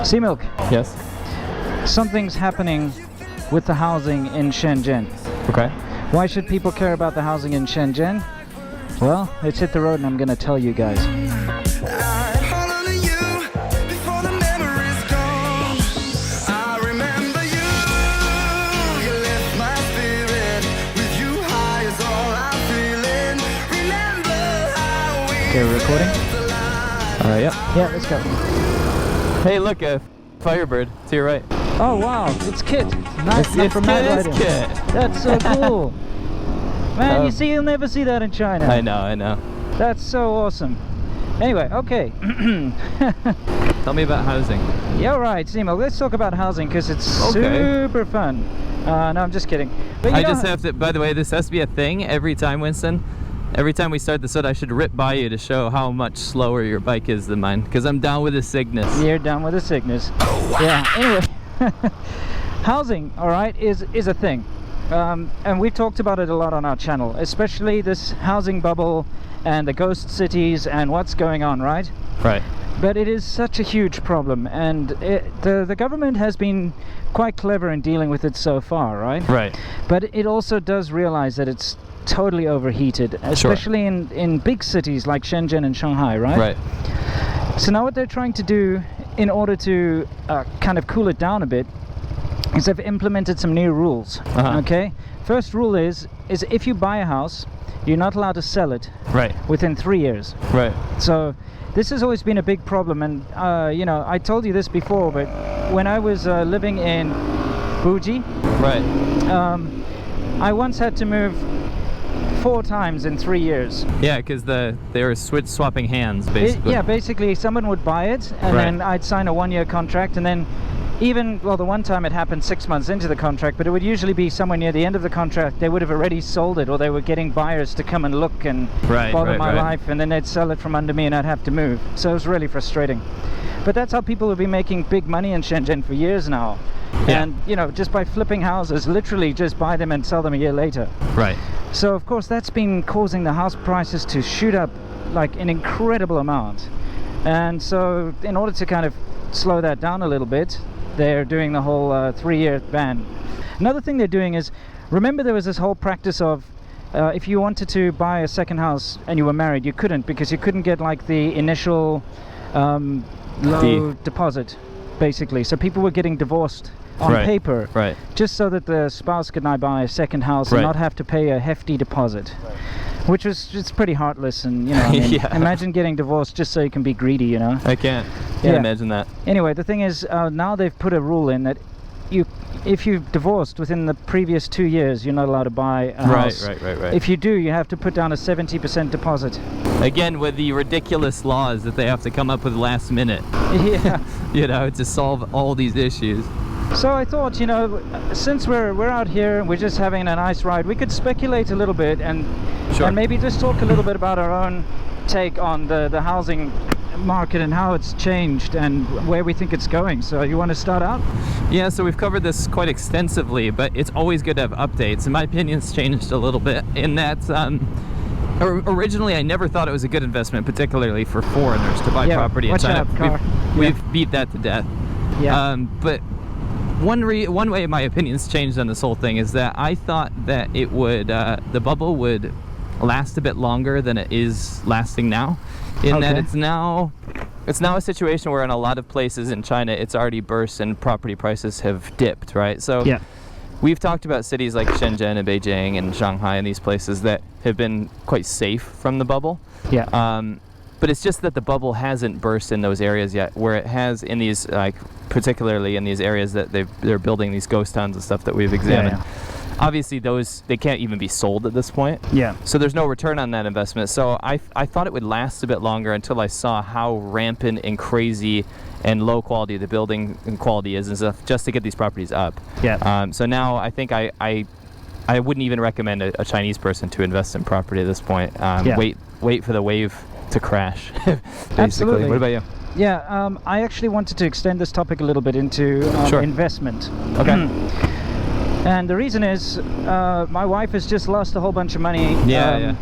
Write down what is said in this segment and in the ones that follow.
C-Milk. Yes. Something's happening with the housing in Shenzhen. Okay. Why should people care about the housing in Shenzhen? Well, let's hit the road and I'm going to tell you guys. Okay, we're recording? Yep. Yeah, let's go. Hey, look, a Firebird to your right. Oh wow, it's Kit. Nice It's from Mad Kit. Rider. That's so cool. Man, you see, you'll never see that in China. I know. That's so awesome. Anyway, okay. Tell me about housing. Yeah, right, Simo. Let's talk about housing because it's Okay. super fun. No, I'm just kidding. But I just have to, by the way, this has to be a thing every time, Winston. Every time we start the set, I should rip by you to show how much slower your bike is than mine, because I'm down with the sickness. You're down with the sickness. Yeah, anyway. Housing, all right, is a thing. And we've talked about it a lot on our channel, especially this housing bubble and the ghost cities and what's going on, right? Right. But it is such a huge problem, and the government has been quite clever in dealing with it so far, right? Right. But it also does realize that it's totally overheated, especially in big cities like Shenzhen and Shanghai, right? Right. So now what they're trying to do in order to kind of cool it down a bit is they've implemented some new rules. Okay, first rule is if you buy a house, you're not allowed to sell it within 3 years. Right. So this has always been a big problem, and you know, I told you this before, but when I was living in Fuji, I once had to move 4 times in 3 years. Yeah, because they were swapping hands, basically. Yeah, basically someone would buy it, and then I'd sign a 1-year contract, and then well, the one time it happened 6 months into the contract, but it would usually be somewhere near the end of the contract. They would have already sold it, or they were getting buyers to come and look and bother my life, and then they'd sell it from under me and I'd have to move. So it was really frustrating. But that's how people have been making big money in Shenzhen for years now. Yeah. And you know, just by flipping houses, literally just buy them and sell them a year later. Right. So of course that's been causing the house prices to shoot up like an incredible amount. And so in order to kind of slow that down a little bit, they're doing the whole 3-year ban. Another thing they're doing is, remember there was this whole practice of if you wanted to buy a second house and you were married, you couldn't, because you couldn't get like the initial low deposit, basically. So people were getting divorced on paper, just so that the spouse could now buy a second house and not have to pay a hefty deposit, which was just pretty heartless. And you know, I mean, imagine getting divorced just so you can be greedy, you know. I can't imagine that. Anyway, the thing is, now they've put a rule in that if you've divorced within the previous 2 years, you're not allowed to buy a house. Right. If you do, you have to put down a 70% deposit. Again, with the ridiculous laws that they have to come up with last minute. Yeah. You know, to solve all these issues. So I thought, you know, since we're out here and we're just having a nice ride, we could speculate a little bit and maybe just talk a little bit about our own take on the housing market and how it's changed and where we think it's going. So you want to start out? Yeah, so we've covered this quite extensively, but it's always good to have updates. And my opinion's changed a little bit in that originally I never thought it was a good investment, particularly for foreigners to buy property in China. We've beat that to death. Yeah. But one way my opinion's changed on this whole thing is that I thought that it would the bubble would last a bit longer than it is lasting now, in that it's now a situation where in a lot of places in China it's already burst and property prices have dipped, right? So we've talked about cities like Shenzhen and Beijing and Shanghai and these places that have been quite safe from the bubble. But it's just that the bubble hasn't burst in those areas yet, where it has in these, like particularly in these areas that they're building these ghost towns and stuff that we've examined. Obviously those, they can't even be sold at this point. So there's no return on that investment. So I thought it would last a bit longer until I saw how rampant and crazy and low quality the building and quality is and stuff, just to get these properties up. So now I think I wouldn't even recommend a Chinese person to invest in property at this point. Wait for the wave to crash. Absolutely. What about you? I actually wanted to extend this topic a little bit into investment. And the reason is my wife has just lost a whole bunch of money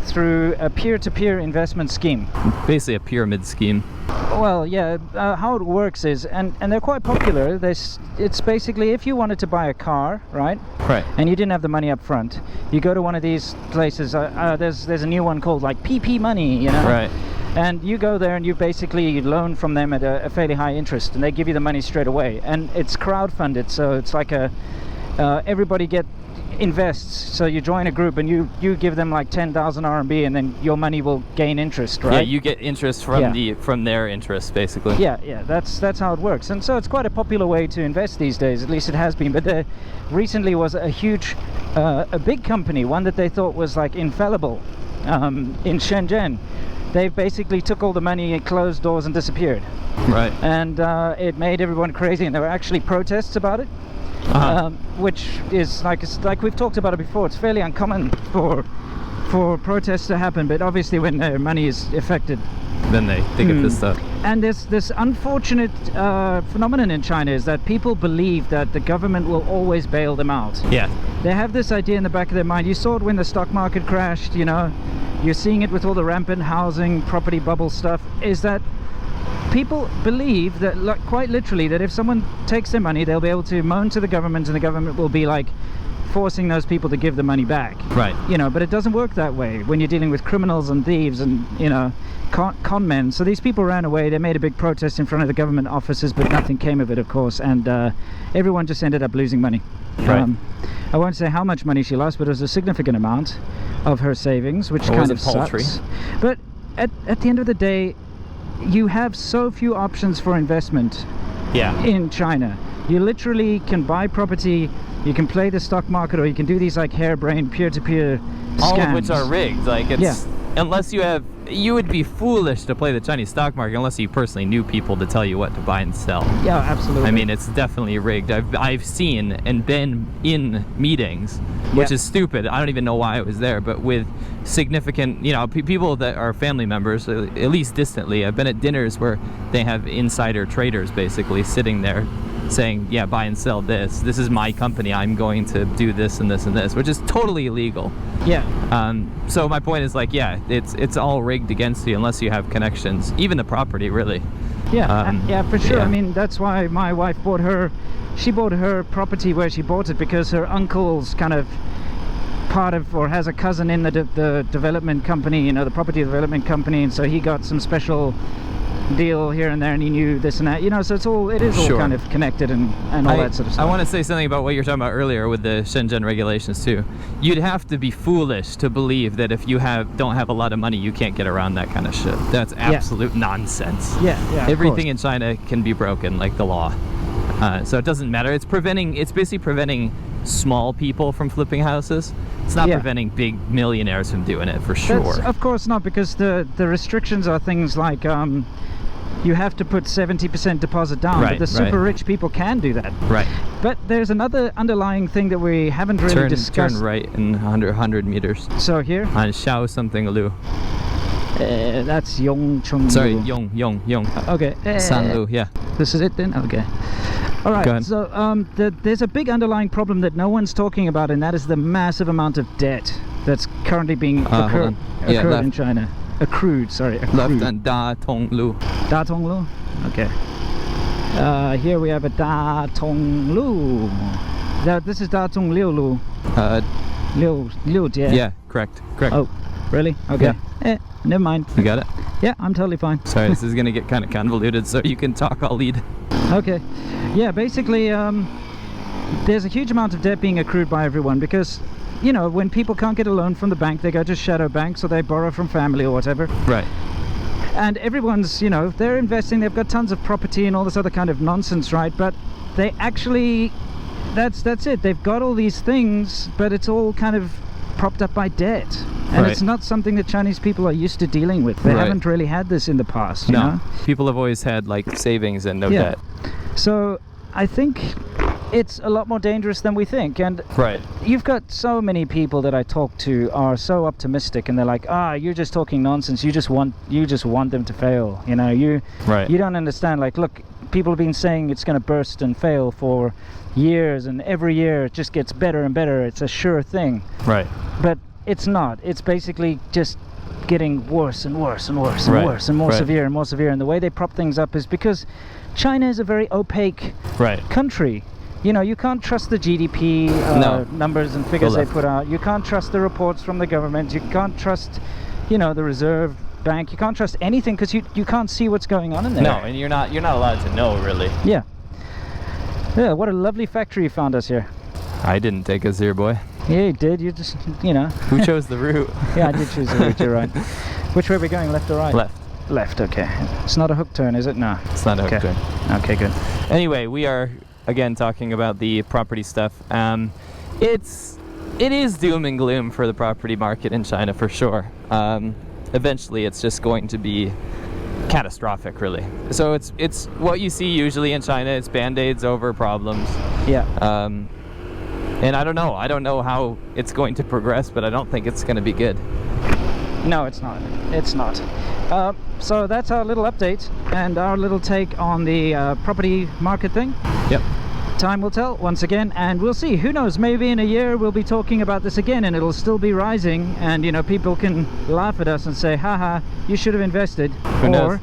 through a peer-to-peer investment scheme. Basically a pyramid scheme. Well, yeah, how it works is, and they're quite popular. It's basically if you wanted to buy a car, right? Right. And you didn't have the money up front, you go to one of these places. There's a new one called like PP Money, you know? Right. And you go there and you basically loan from them at a fairly high interest, and they give you the money straight away. And it's crowdfunded, so it's like everybody invests. So you join a group and you give them like 10,000 RMB, and then your money will gain interest, right? Yeah, you get interest from their interest, basically. Yeah, that's how it works. And so it's quite a popular way to invest these days. At least it has been. But there recently was a huge, a big company, one that they thought was like infallible, in Shenzhen. They basically took all the money and closed doors and disappeared. Right. And it made everyone crazy, and there were actually protests about it. Which is like we've talked about it before. It's fairly uncommon for protests to happen, but obviously when their money is affected, then they get pissed off. And this unfortunate phenomenon in China is that people believe that the government will always bail them out. Yeah. They have this idea in the back of their mind. You saw it when the stock market crashed, you know. You're seeing it with all the rampant housing, property bubble stuff, is that people believe that, like, quite literally, that if someone takes their money, they'll be able to moan to the government, and the government will be like forcing those people to give the money back. Right. You know, but it doesn't work that way when you're dealing with criminals and thieves and, you know, con men. So these people ran away. They made a big protest in front of the government offices, but nothing came of it, of course, and everyone just ended up losing money. Right. I won't say how much money she lost, but it was a significant amount of her savings, which kind of paltry. sucks. But at the end of the day, you have so few options for investment in China. You literally can buy property, you can play the stock market, or you can do these like harebrained peer-to-peer scams. All of which are rigged. Like, it's unless you would be foolish to play the Chinese stock market unless you personally knew people to tell you what to buy and sell. Yeah, absolutely. I mean, it's definitely rigged. I've seen and been in meetings, which is stupid. I don't even know why I was there, but with significant, you know, people that are family members, at least distantly. I've been at dinners where they have insider traders basically sitting there saying, yeah, buy and sell this. This is my company. I'm going to do this and this and this, which is totally illegal. Yeah. So my point is, like, yeah, it's all rigged against you unless you have connections, even the property, really. Yeah, yeah, for sure. Yeah. I mean, that's why my wife bought her property where she bought it, because her uncle's kind of part of, or has a cousin in the development company, you know, the property development company, and so he got some special deal here and there, and he knew this and that, you know, so it is all kind of connected and all that sort of stuff. I want to say something about what you were talking about earlier with the Shenzhen regulations too. You'd have to be foolish to believe that if you don't have a lot of money, you can't get around that kind of shit. That's absolute nonsense. Yeah, everything in China can be broken, like the law. So it doesn't matter. It's basically preventing small people from flipping houses. It's not preventing big millionaires from doing it, for sure. That's, of course not, because the restrictions are things like you have to put 70% deposit down, but the super rich people can do that. Right. But there's another underlying thing that we haven't really discussed. Turn right in 100 meters. So here? On Xiao something Lu. That's Yongcheng. Sorry, Yong. Okay. San Lu, yeah. This is it then? Okay. All right, so there's a big underlying problem that no one's talking about, and that is the massive amount of debt that's currently being accrued in China. Accrued. Left and Da Tong Lu. Da Tong Lu? Okay. Here we have a Da Tong Lu. This is Da Tong Liu Lu. Liu Jie. Yeah, correct. Oh, really? Okay. Yeah. Never mind. You got it? Yeah, I'm totally fine. Sorry, this is going to get kind of convoluted, so you can talk, I'll lead. Okay. Yeah, basically, there's a huge amount of debt being accrued by everyone because, you know, when people can't get a loan from the bank, they go to shadow banks or they borrow from family or whatever. Right. And everyone's, you know, they're investing, they've got tons of property and all this other kind of nonsense, right? But they actually, that's it. They've got all these things, but it's all kind of propped up by debt. And it's not something that Chinese people are used to dealing with. They haven't really had this in the past, you know? People have always had, like, savings and no debt. So I think it's a lot more dangerous than we think. And you've got so many people that I talk to are so optimistic, and they're like, you're just talking nonsense. You just want them to fail. You know, you don't understand. Like, look, people have been saying it's going to burst and fail for years, and every year it just gets better and better. It's a sure thing. Right. But it's not. It's basically just getting worse and worse and worse and Right. worse and more Right. severe and more severe. And the way they prop things up is because China is a very opaque Right. country. You know, you can't trust the GDP No. numbers and figures Go they left. put out. You can't trust the reports from the government. You can't trust, you know, the Reserve Bank. You can't trust anything because you can't see what's going on in there. No, and you're not allowed to know, really. Yeah. Yeah, what a lovely factory you found us here. I didn't take us here, boy. Yeah, you did. You just, you know. Who chose the route? Yeah, I did choose the route, you're right. Which way are we going, left or right? Left. Left, okay. It's not a hook turn, is it? No. It's not a hook Okay. turn. Okay, good. Anyway, we are again talking about the property stuff. It is doom and gloom for the property market in China for sure. Eventually, it's just going to be catastrophic, really. So it's what you see usually in China. It's band-aids over problems. Yeah. And I don't know how it's going to progress, but I don't think it's going to be good. No, it's not. It's not. So that's our little update and our little take on the property market thing. Yep. Time will tell once again, and we'll see. Who knows? Maybe in a year we'll be talking about this again, and it'll still be rising. And you know, people can laugh at us and say, "Haha, you should have invested." Who knows?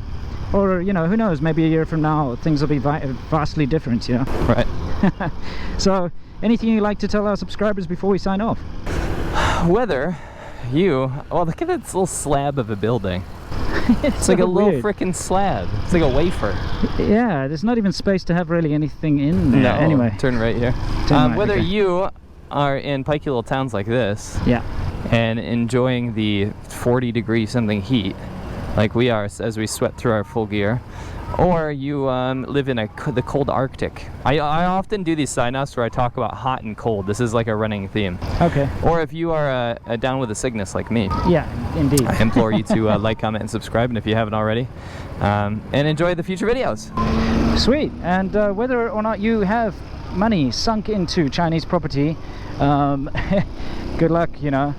Or you know, who knows? Maybe a year from now things will be vastly different. You know. Right. So, anything you'd like to tell our subscribers before we sign off? Whether you, look at this little slab of a building. It's like so a little weird. frickin' slab. It's like a wafer. Yeah, there's not even space to have really anything in there. No. Anyway. Turn right here. Turn right, Whether okay. you are in pikey little towns like this Yeah. and enjoying the 40-degree something heat, like we are as we sweat through our full gear, or you live in the cold Arctic. I often do these sign-offs where I talk about hot and cold. This is like a running theme. Okay. Or if you are down with a sickness like me, Yeah, indeed. I implore you to like, comment, and subscribe, and if you haven't already, and enjoy the future videos. Sweet. And whether or not you have money sunk into Chinese property, good luck, you know.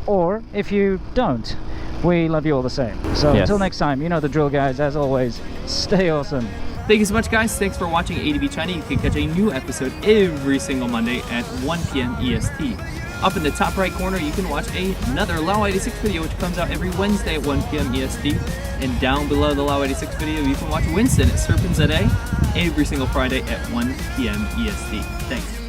Or if you don't, we love you all the same. So Yes. until next time, you know the drill, guys. As always, stay awesome. Thank you so much, guys. Thanks for watching ADVChina. You can catch a new episode every single Monday at 1 p.m. EST. Up in the top right corner, you can watch another Lao86 video, which comes out every Wednesday at 1 p.m. EST. And down below the Lao86 video, you can watch Winston at SerpentZA every single Friday at 1 p.m. EST. Thanks.